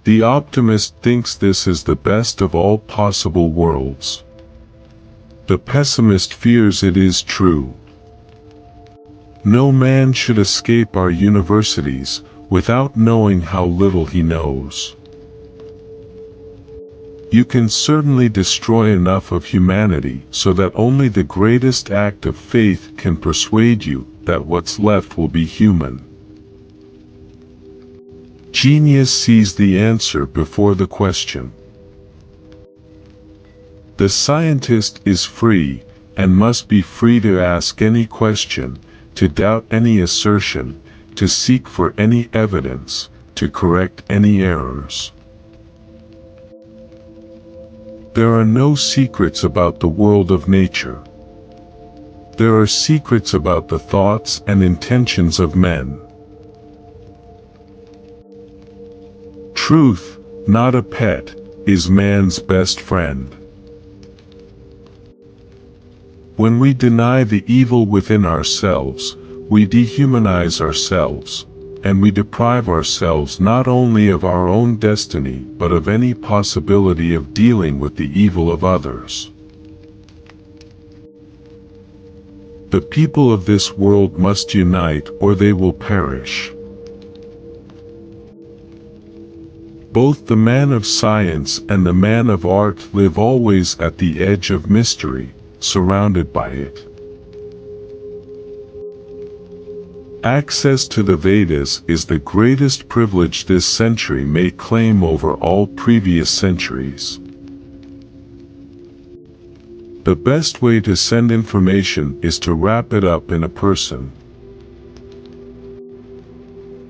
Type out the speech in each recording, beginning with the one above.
The optimist thinks this is the best of all possible worlds. The pessimist fears it is true. No man should escape our universities without knowing how little he knows. You can certainly destroy enough of humanity so that only the greatest act of faith can persuade you that what's left will be human. Genius sees the answer before the question. The scientist is free, and must be free to ask any question, to doubt any assertion, to seek for any evidence, to correct any errors. There are no secrets about the world of nature. There are secrets about the thoughts and intentions of men. Truth, not a pet, is man's best friend. When we deny the evil within ourselves, we dehumanize ourselves, and we deprive ourselves not only of our own destiny but of any possibility of dealing with the evil of others. The people of this world must unite or they will perish. Both the man of science and the man of art live always at the edge of mystery, surrounded by it. Access to the Vedas is the greatest privilege this century may claim over all previous centuries. The best way to send information is to wrap it up in a person.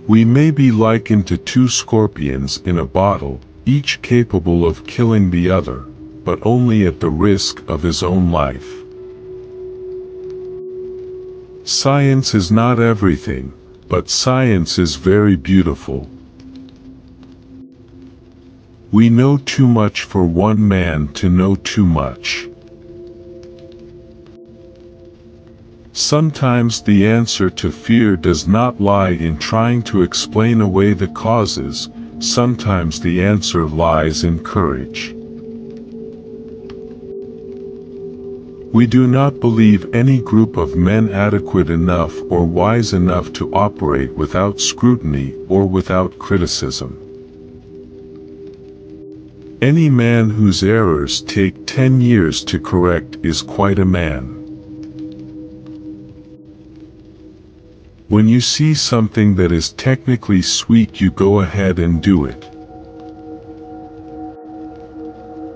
We may be likened to two scorpions in a bottle, each capable of killing the other, but only at the risk of his own life. Science is not everything, but science is very beautiful. We know too much for one man to know too much. Sometimes the answer to fear does not lie in trying to explain away the causes, sometimes the answer lies in courage. We do not believe any group of men adequate enough or wise enough to operate without scrutiny or without criticism. Any man whose errors take 10 years to correct is quite a man. When you see something that is technically sweet, you go ahead and do it.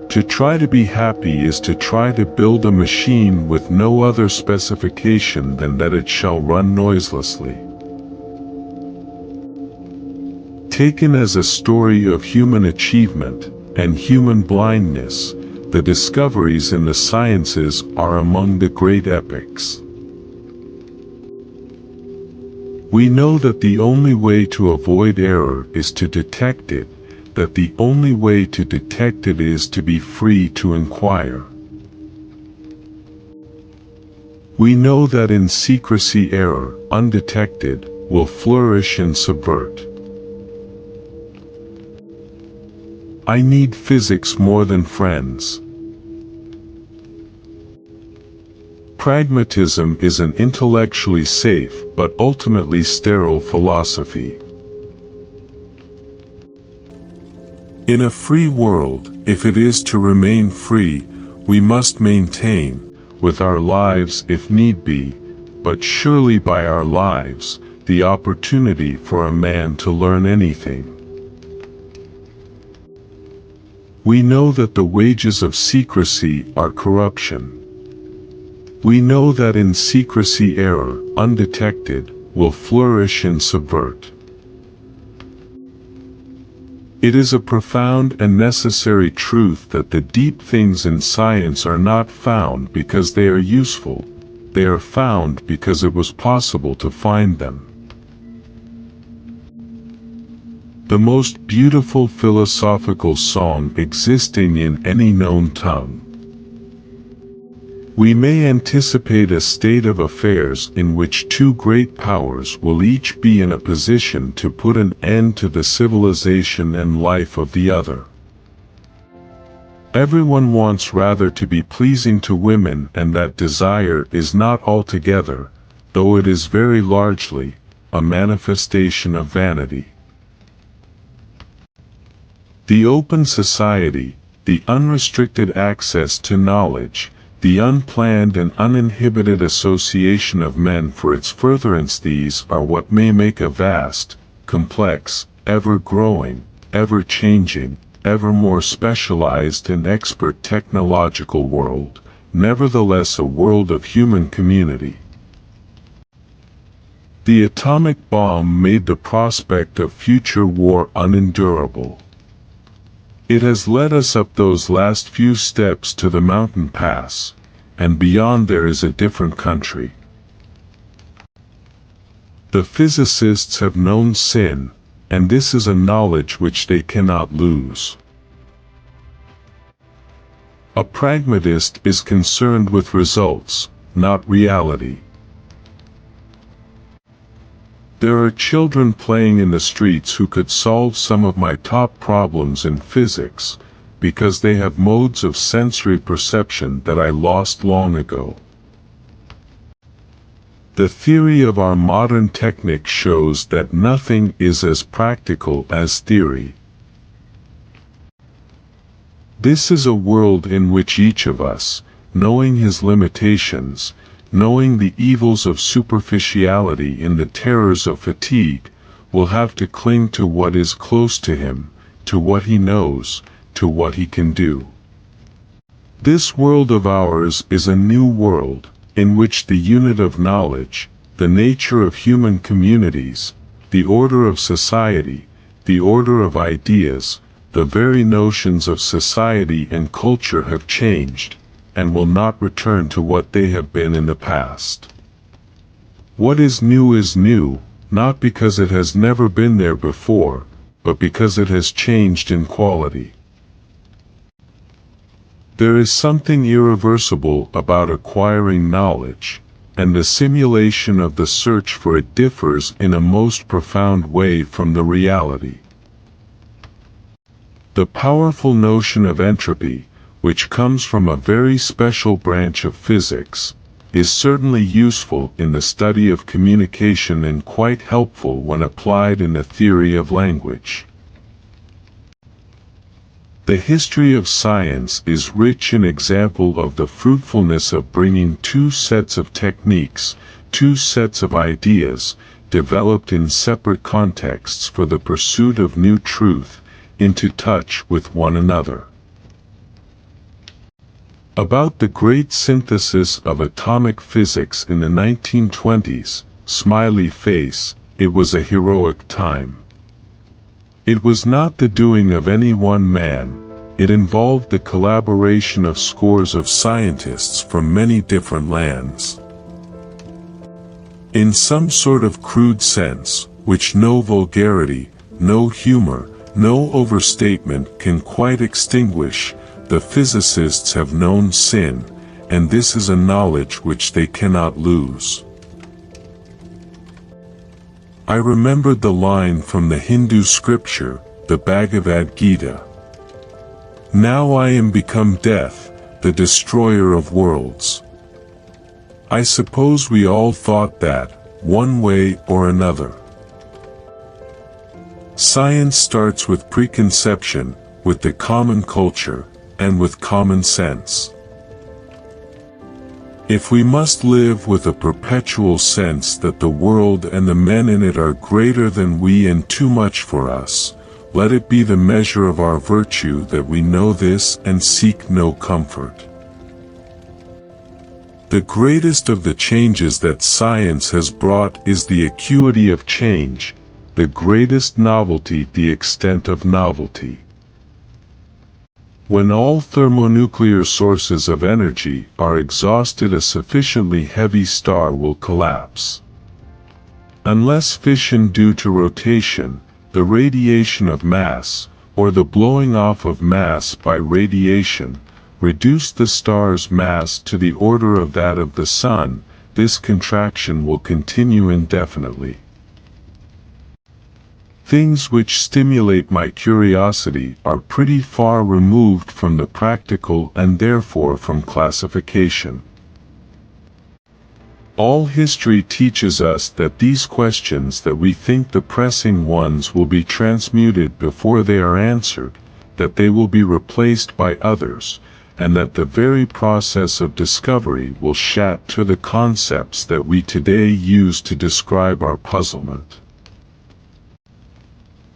To try to be happy is to try to build a machine with no other specification than that it shall run noiselessly. Taken as a story of human achievement and human blindness, the discoveries in the sciences are among the great epics. We know that the only way to avoid error is to detect it, that the only way to detect it is to be free to inquire. We know that in secrecy error, undetected, will flourish and subvert. I need physics more than friends. Pragmatism is an intellectually safe but ultimately sterile philosophy. In a free world, if it is to remain free, we must maintain, with our lives if need be, but surely by our lives, the opportunity for a man to learn anything. We know that the wages of secrecy are corruption. We know that in secrecy error, undetected, will flourish and subvert. It is a profound and necessary truth that the deep things in science are not found because they are useful, they are found because it was possible to find them. The most beautiful philosophical song existing in any known tongue. We may anticipate a state of affairs in which two great powers will each be in a position to put an end to the civilization and life of the other. Everyone wants rather to be pleasing to women, and that desire is not altogether, though it is very largely, a manifestation of vanity. The open society, the unrestricted access to knowledge, the unplanned and uninhibited association of men for its furtherance, these are what may make a vast, complex, ever-growing, ever-changing, ever more specialized and expert technological world, nevertheless a world of human community. The atomic bomb made the prospect of future war unendurable. It has led us up those last few steps to the mountain pass, and beyond there is a different country. The physicists have known sin, and this is a knowledge which they cannot lose. A pragmatist is concerned with results, not reality. There are children playing in the streets who could solve some of my top problems in physics, because they have modes of sensory perception that I lost long ago. The theory of our modern technique shows that nothing is as practical as theory. This is a world in which each of us, knowing his limitations, knowing the evils of superficiality and the terrors of fatigue, will have to cling to what is close to him, to what he knows, to what he can do. This world of ours is a new world, in which the unit of knowledge, the nature of human communities, the order of society, the order of ideas, the very notions of society and culture have changed, and will not return to what they have been in the past. What is new, not because it has never been there before, but because it has changed in quality. There is something irreversible about acquiring knowledge, and the simulation of the search for it differs in a most profound way from the reality. The powerful notion of entropy, which comes from a very special branch of physics, is certainly useful in the study of communication and quite helpful when applied in the theory of language. The history of science is rich in example of the fruitfulness of bringing two sets of techniques, two sets of ideas, developed in separate contexts for the pursuit of new truth, into touch with one another. About the great synthesis of atomic physics in the 1920s, smiley face, it was a heroic time. It was not the doing of any one man, it involved the collaboration of scores of scientists from many different lands. In some sort of crude sense, which no vulgarity, no humor, no overstatement can quite extinguish, the physicists have known sin, and this is a knowledge which they cannot lose. I remembered the line from the Hindu scripture, the Bhagavad Gita. Now I am become death, the destroyer of worlds. I suppose we all thought that, one way or another. Science starts with preconception, with the common culture, and with common sense. If we must live with a perpetual sense that the world and the men in it are greater than we and too much for us, let it be the measure of our virtue that we know this and seek no comfort. The greatest of the changes that science has brought is the acuity of change, the greatest novelty the extent of novelty. When all thermonuclear sources of energy are exhausted, a sufficiently heavy star will collapse. Unless fission due to rotation, the radiation of mass, or the blowing off of mass by radiation, Reduce the star's mass to the order of that of the sun, this contraction will continue indefinitely. Things which stimulate my curiosity are pretty far removed from the practical and therefore from classification. All history teaches us that these questions that we think the pressing ones will be transmuted before they are answered, that they will be replaced by others, and that the very process of discovery will shatter the concepts that we today use to describe our puzzlement.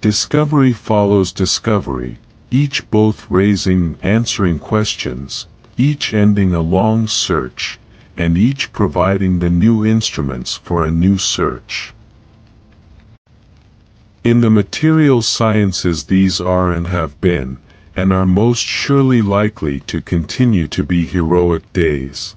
Discovery follows discovery, each both raising and answering questions, each ending a long search, and each providing the new instruments for a new search. In the material sciences these are and have been, and are most surely likely to continue to be heroic days.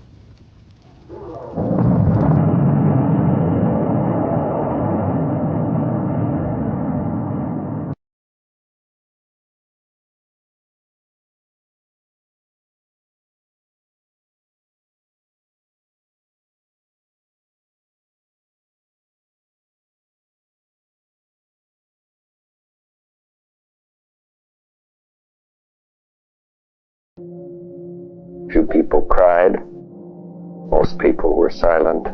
Few people cried. Most people were silent.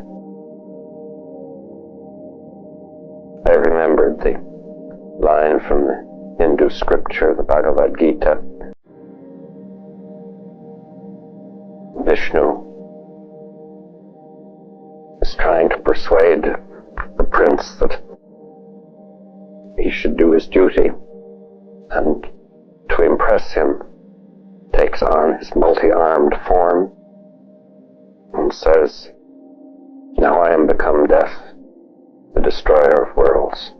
I remembered the line from the Hindu scripture, the Bhagavad Gita. Vishnu is trying to persuade the prince that he should do his duty, and to impress him takes on his multi-armed form and says, "Now I am become death, the destroyer of worlds."